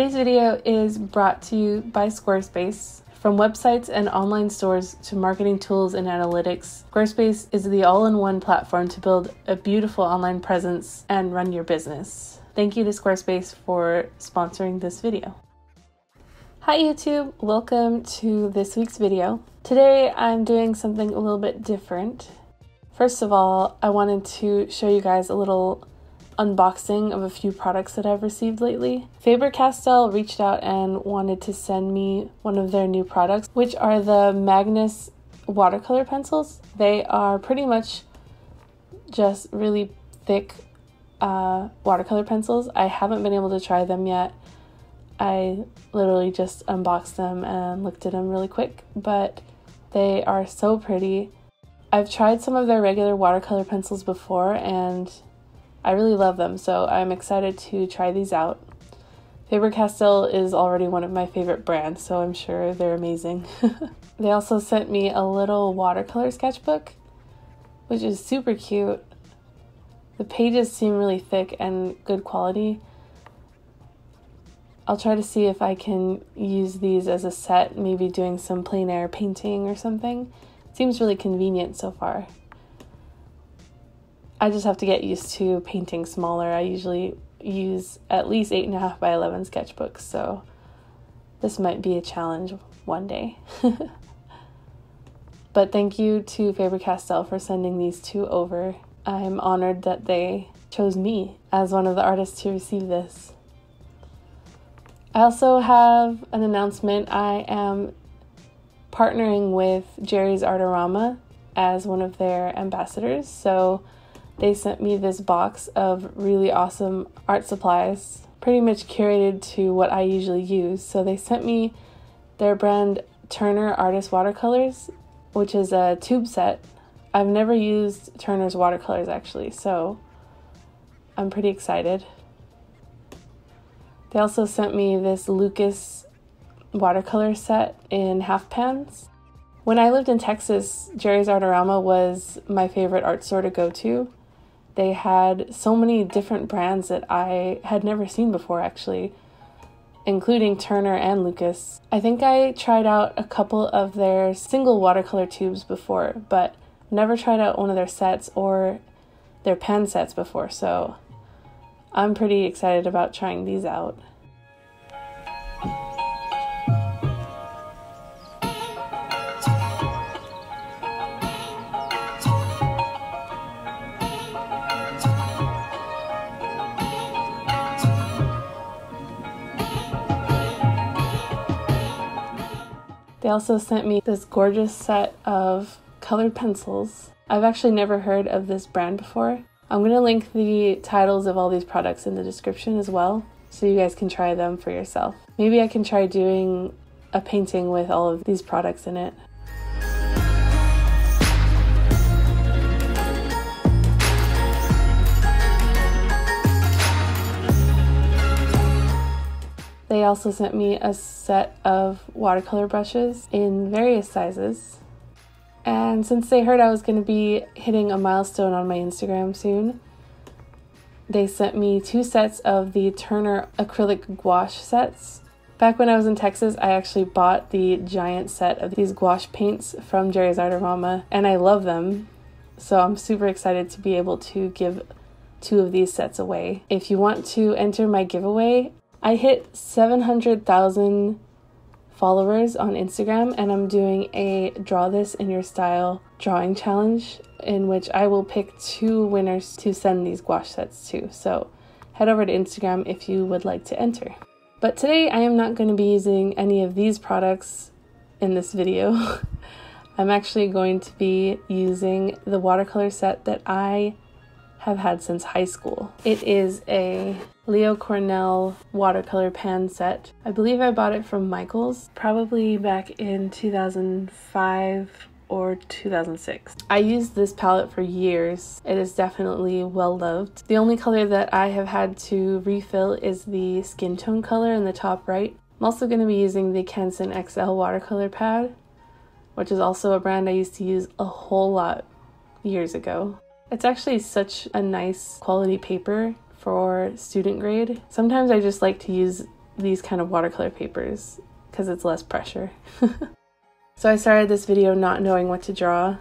Today's video is brought to you by Squarespace. From websites and online stores to marketing tools and analytics, Squarespace is the all-in-one platform to build a beautiful online presence and run your business. Thank you to Squarespace for sponsoring this video. Hi YouTube, welcome to this week's video. Today I'm doing something a little bit different. First of all, I wanted to show you guys a little unboxing of a few products that I've received lately. Faber Castell reached out and wanted to send me one of their new products, which are the Magnus watercolor pencils. They are pretty much just really thick watercolor pencils. I haven't been able to try them yet. I literally just unboxed them and looked at them really quick, but they are so pretty. I've tried some of their regular watercolor pencils before and I really love them, so I'm excited to try these out. Faber-Castell is already one of my favorite brands, so I'm sure they're amazing. They also sent me a little watercolor sketchbook, which is super cute. The pages seem really thick and good quality. I'll try to see if I can use these as a set, maybe doing some plein air painting or something. Seems really convenient so far. I just have to get used to painting smaller. I usually use at least 8.5 by 11 sketchbooks, so this might be a challenge one day. But thank you to Faber-Castell for sending these two over. I'm honored that they chose me as one of the artists to receive this. I also have an announcement. I am partnering with Jerry's Artorama as one of their ambassadors, so they sent me this box of really awesome art supplies, pretty much curated to what I usually use. So they sent me their brand Turner Artist Watercolors, which is a tube set. I've never used Turner's watercolors actually, so I'm pretty excited. They also sent me this Lukas watercolor set in half pans. When I lived in Texas, Jerry's Artorama was my favorite art store to go to. They had so many different brands that I had never seen before actually, including Turner and Lukas. I think I tried out a couple of their single watercolor tubes before, but never tried out one of their sets or their pen sets before, so I'm pretty excited about trying these out. They also sent me this gorgeous set of colored pencils. I've actually never heard of this brand before. I'm going to link the titles of all these products in the description as well, so you guys can try them for yourself. Maybe I can try doing a painting with all of these products in it. They also sent me a set of watercolor brushes in various sizes. And since they heard I was going to be hitting a milestone on my Instagram soon, they sent me 2 sets of the Turner acrylic gouache sets. Back when I was in Texas, I actually bought the giant set of these gouache paints from Jerry's Artorama, and I love them. So I'm super excited to be able to give 2 of these sets away. If you want to enter my giveaway, I hit 700,000 followers on Instagram, and I'm doing a draw this in your style drawing challenge in which I will pick 2 winners to send these gouache sets to. So head over to Instagram if you would like to enter. But today I am not going to be using any of these products in this video. I'm actually going to be using the watercolor set that I have had since high school. It is a Leow Cornell watercolor pan set. I believe I bought it from Michaels probably back in 2005 or 2006. I used this palette for years. It is definitely well loved. The only color that I have had to refill is the skin tone color in the top right. I'm also going to be using the Canson XL watercolor pad, which is also a brand I used to use a whole lot years ago. It's actually such a nice quality paper for student grade. Sometimes I just like to use these kind of watercolor papers because it's less pressure. So I started this video not knowing what to draw,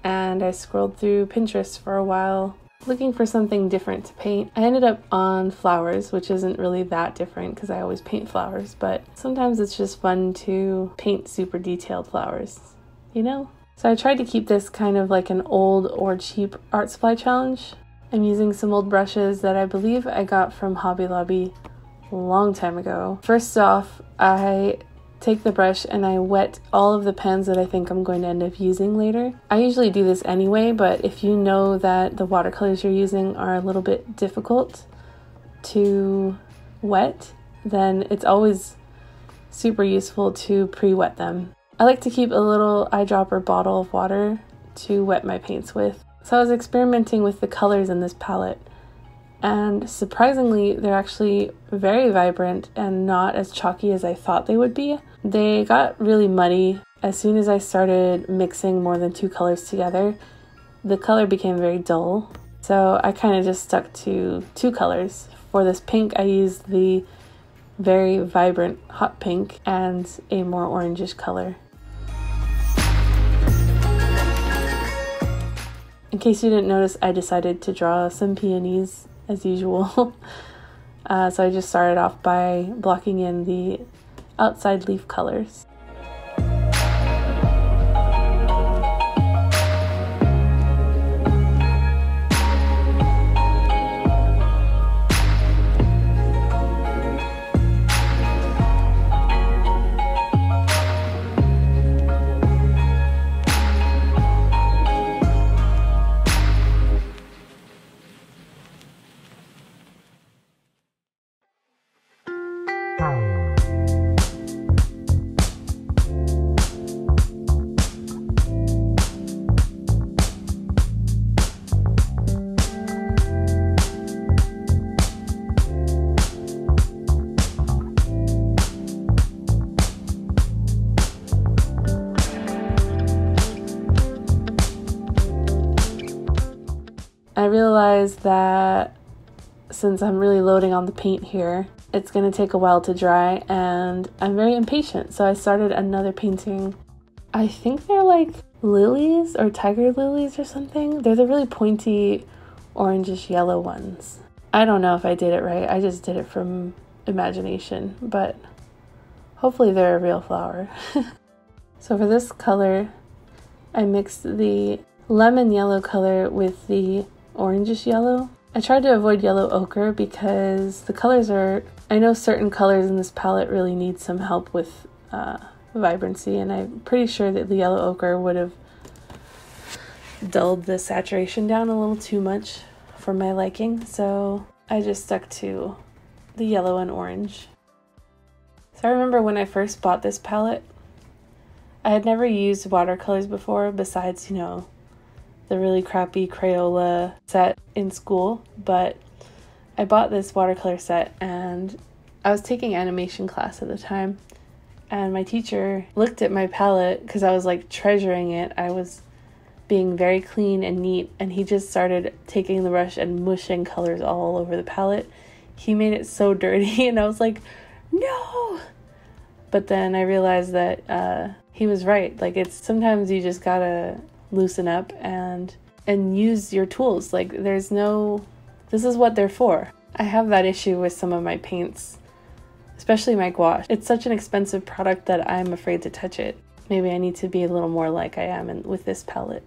and I scrolled through Pinterest for a while looking for something different to paint. I ended up on flowers, which isn't really that different because I always paint flowers, but sometimes it's just fun to paint super detailed flowers, you know? So I tried to keep this kind of like an old or cheap art supply challenge. I'm using some old brushes that I believe I got from Hobby Lobby a long time ago. First off, I take the brush and I wet all of the pens that I think I'm going to end up using later. I usually do this anyway, but if you know that the watercolors you're using are a little bit difficult to wet, then it's always super useful to pre-wet them. I like to keep a little eyedropper bottle of water to wet my paints with. So I was experimenting with the colors in this palette, and surprisingly, they're actually very vibrant and not as chalky as I thought they would be. They got really muddy. As soon as I started mixing more than two colors together, the color became very dull. So I kind of just stuck to two colors. For this pink, I used the very vibrant hot pink and a more orangish color. In case you didn't notice, I decided to draw some peonies as usual. So I just started off by blocking in the outside leaf colors. I realized that since I'm really loading on the paint here, it's going to take a while to dry, and I'm very impatient, so I started another painting. I think they're like lilies or tiger lilies or something. They're the really pointy orangish yellow ones. I don't know if I did it right. I just did it from imagination, but hopefully they're a real flower. So for this color, I mixed the lemon yellow color with the orangish yellow. I tried to avoid yellow ochre because the colors are, I know certain colors in this palette really need some help with vibrancy, and I'm pretty sure that the yellow ochre would have dulled the saturation down a little too much for my liking, so I just stuck to the yellow and orange. So I remember when I first bought this palette, I had never used watercolors before besides, you know, the really crappy Crayola set in school, but I bought this watercolor set and I was taking animation class at the time, and my teacher looked at my palette because I was like treasuring it. I was being very clean and neat, and he just started taking the brush and mushing colors all over the palette. He made it so dirty and I was like, no! But then I realized that he was right. Like, it's sometimes you just gotta loosen up and use your tools. Like, there's no, this is what they're for. I have that issue with some of my paints, especially my gouache. It's such an expensive product that I'm afraid to touch it. Maybe I need to be a little more like I am with this palette.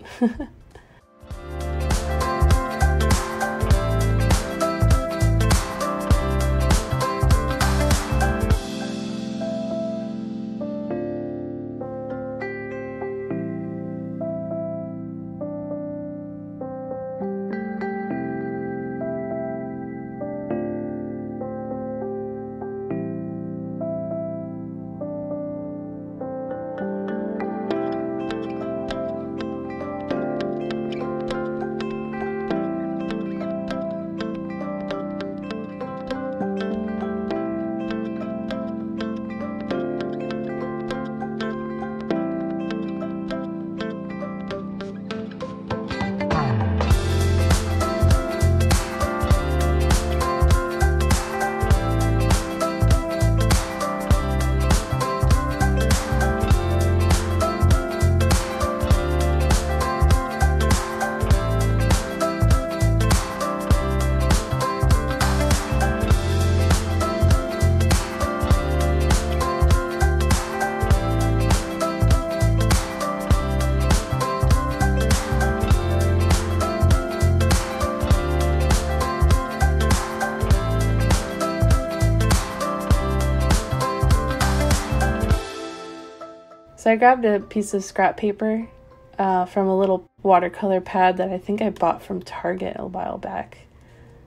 So I grabbed a piece of scrap paper from a little watercolor pad that I think I bought from Target a while back.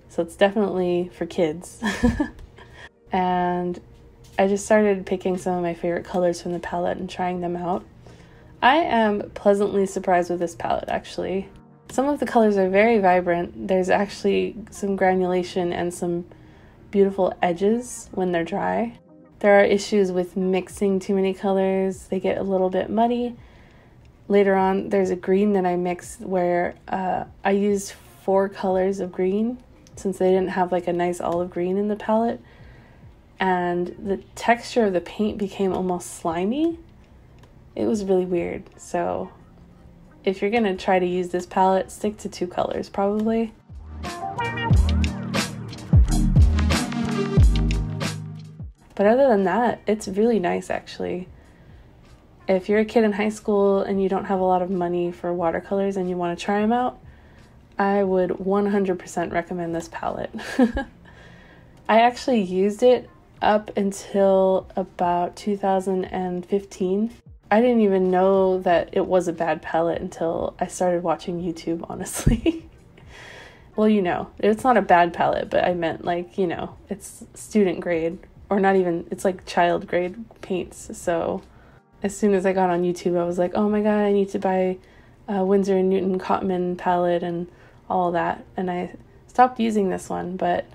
So it's definitely for kids. And I just started picking some of my favorite colors from the palette and trying them out. I am pleasantly surprised with this palette, actually. Some of the colors are very vibrant. There's actually some granulation and some beautiful edges when they're dry. There are issues with mixing too many colors. They get a little bit muddy. Later on, there's a green that I mixed where I used 4 colors of green since they didn't have like a nice olive green in the palette. And the texture of the paint became almost slimy. It was really weird. So if you're gonna try to use this palette, stick to 2 colors probably. But other than that, it's really nice actually. If you're a kid in high school and you don't have a lot of money for watercolors and you want to try them out, I would 100% recommend this palette. I actually used it up until about 2015. I didn't even know that it was a bad palette until I started watching YouTube, honestly. Well, you know, it's not a bad palette, but I meant like, you know, it's student grade, or not even, it's like child grade paints. So as soon as I got on YouTube, I was like, oh my god, I need to buy a Winsor & Newton Cotman palette and all that. And I stopped using this one, but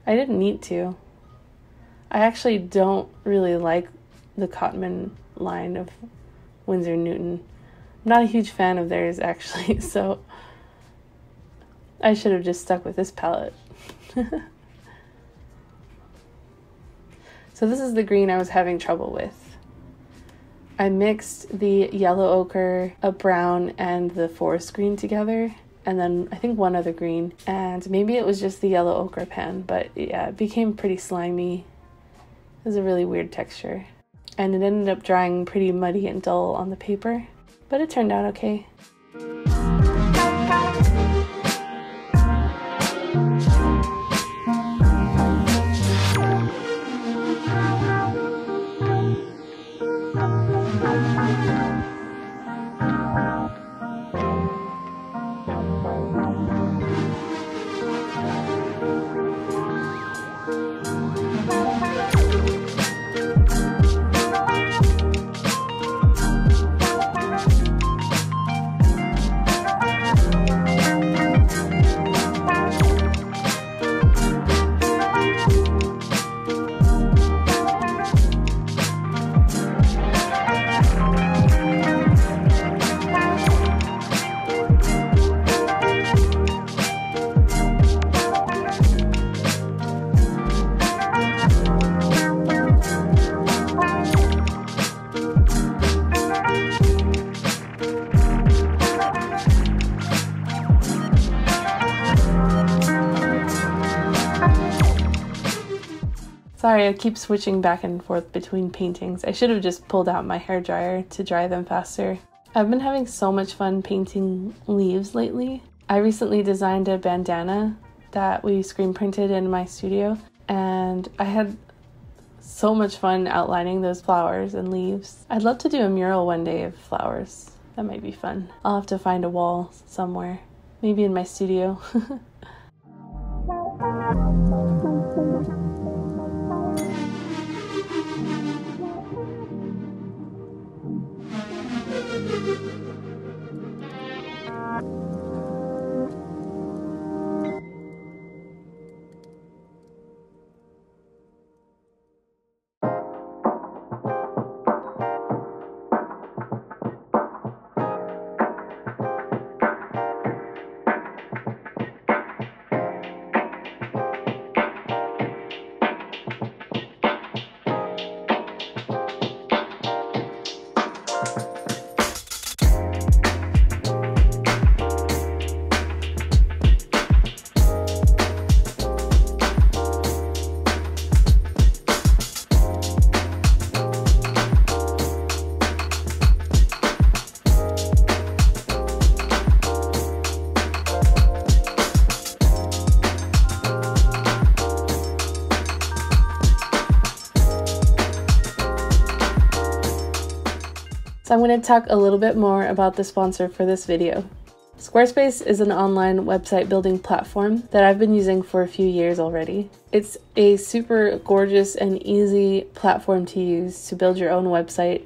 I didn't need to. I actually don't really like the Cotman line of Winsor & Newton. I'm not a huge fan of theirs, actually, so I should have just stuck with this palette. So this is the green I was having trouble with. I mixed the yellow ochre, a brown, and the forest green together, and then I think one other green, and maybe it was just the yellow ochre pen, but yeah, it became pretty slimy. It was a really weird texture, and it ended up drying pretty muddy and dull on the paper, but it turned out okay. Sorry, I keep switching back and forth between paintings. I should have just pulled out my hairdryer to dry them faster. I've been having so much fun painting leaves lately. I recently designed a bandana that we screen printed in my studio, and I had so much fun outlining those flowers and leaves. I'd love to do a mural one day of flowers. That might be fun. I'll have to find a wall somewhere, maybe in my studio. So I'm going to talk a little bit more about the sponsor for this video. Squarespace is an online website building platform that I've been using for a few years already. It's a super gorgeous and easy platform to use to build your own website.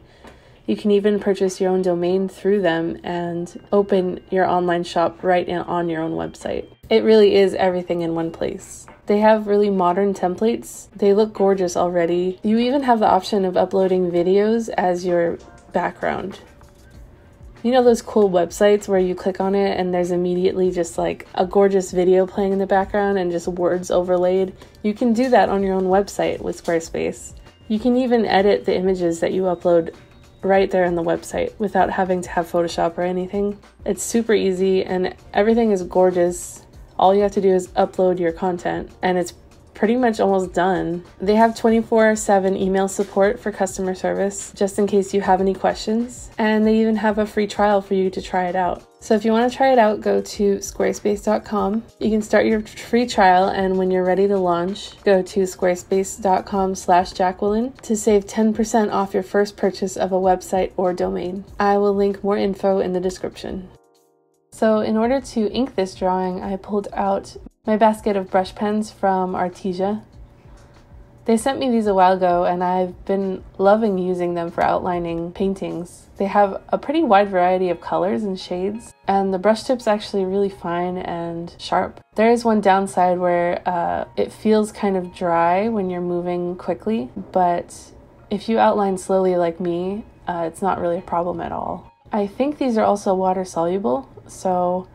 You can even purchase your own domain through them and open your online shop right on your own website. It really is everything in one place. They have really modern templates. They look gorgeous already. You even have the option of uploading videos as your background. You know those cool websites where you click on it and there's immediately just like a gorgeous video playing in the background and just words overlaid? You can do that on your own website with Squarespace. You can even edit the images that you upload right there on the website without having to have Photoshop or anything. It's super easy and everything is gorgeous. All you have to do is upload your content and it's pretty much almost done. They have 24/7 email support for customer service, just in case you have any questions. And they even have a free trial for you to try it out. So if you want to try it out, go to squarespace.com. You can start your free trial, and when you're ready to launch, go to squarespace.com/Jacquelin to save 10% off your first purchase of a website or domain. I will link more info in the description. So in order to ink this drawing, I pulled out my basket of brush pens from Arteza. They sent me these a while ago and I've been loving using them for outlining paintings. They have a pretty wide variety of colors and shades, and the brush tip's actually really fine and sharp. There is one downside where it feels kind of dry when you're moving quickly, but if you outline slowly like me, it's not really a problem at all. I think these are also water soluble, so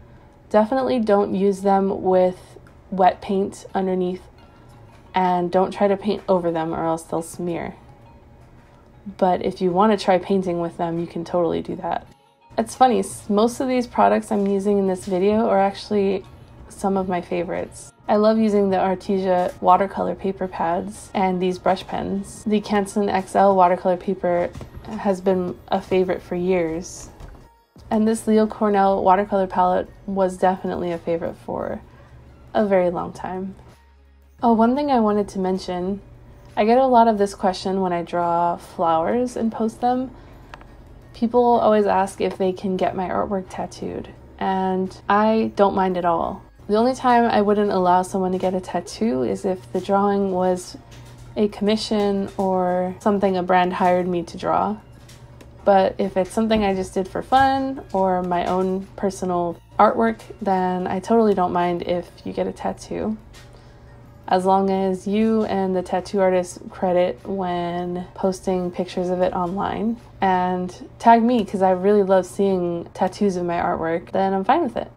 definitely don't use them with wet paint underneath, and don't try to paint over them or else they'll smear. But if you want to try painting with them, you can totally do that. It's funny, most of these products I'm using in this video are actually some of my favorites. I love using the Arteza watercolor paper pads and these brush pens. The Canson XL watercolor paper has been a favorite for years. And this Leow Cornell watercolor palette was definitely a favorite for a very long time. Oh, one thing I wanted to mention, I get a lot of this question when I draw flowers and post them. People always ask if they can get my artwork tattooed, and I don't mind at all. The only time I wouldn't allow someone to get a tattoo is if the drawing was a commission or something a brand hired me to draw. But if it's something I just did for fun or my own personal artwork, then I totally don't mind if you get a tattoo, as long as you and the tattoo artist credit when posting pictures of it online and tag me, because I really love seeing tattoos of my artwork. Then I'm fine with it.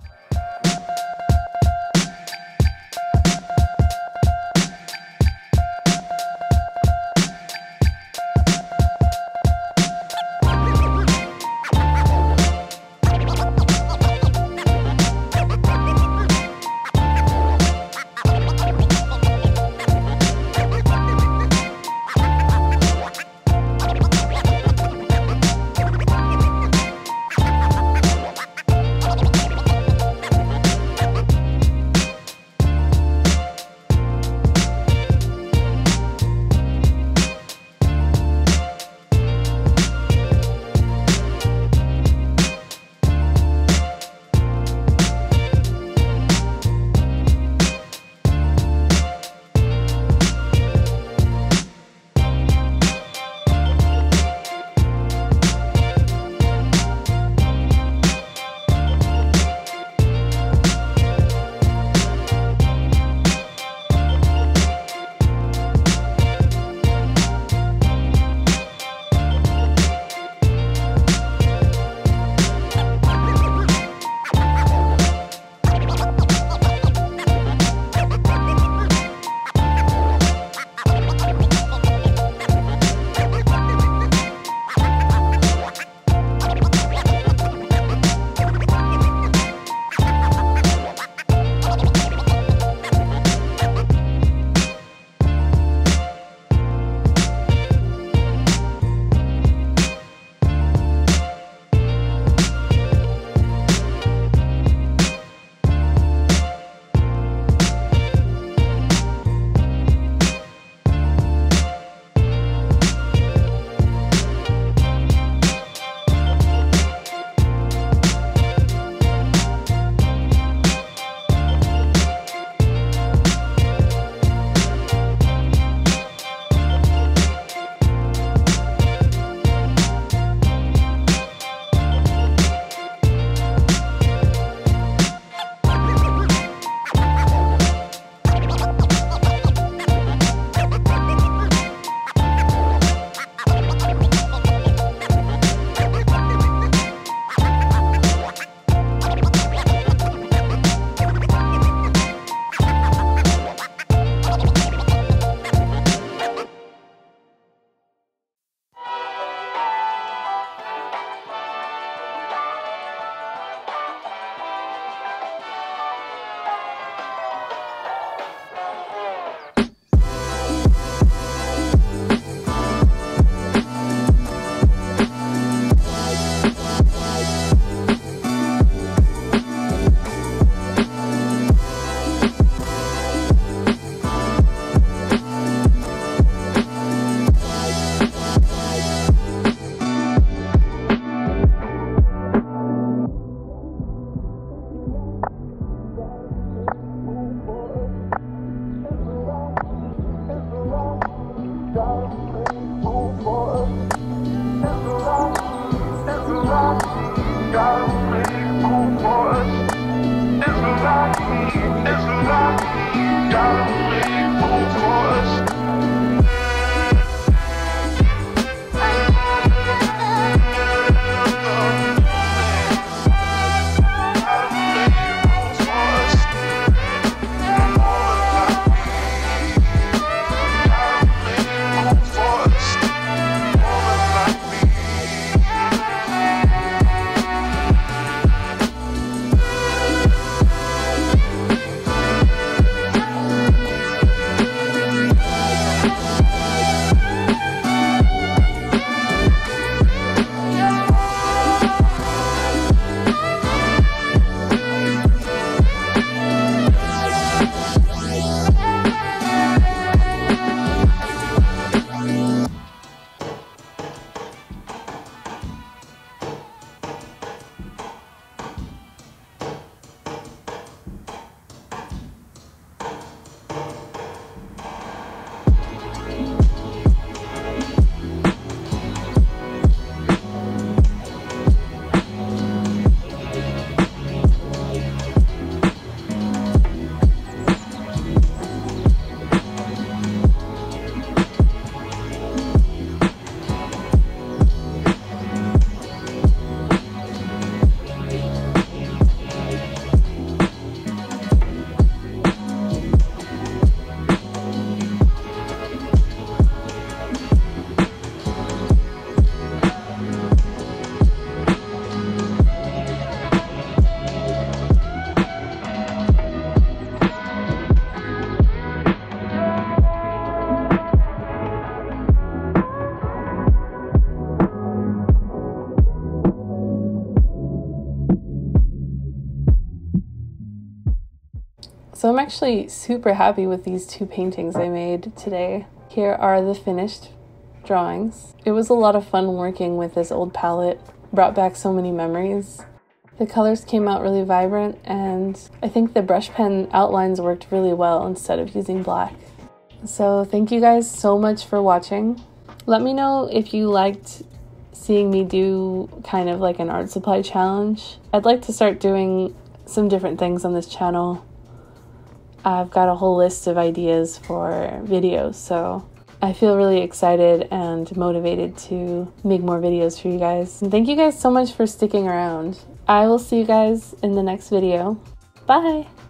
So I'm actually super happy with these two paintings I made today. Here are the finished drawings. It was a lot of fun working with this old palette, brought back so many memories. The colors came out really vibrant, and I think the brush pen outlines worked really well instead of using black. So thank you guys so much for watching. Let me know if you liked seeing me do kind of like an art supply challenge. I'd like to start doing some different things on this channel. I've got a whole list of ideas for videos, so I feel really excited and motivated to make more videos for you guys. And thank you guys so much for sticking around. I will see you guys in the next video. Bye!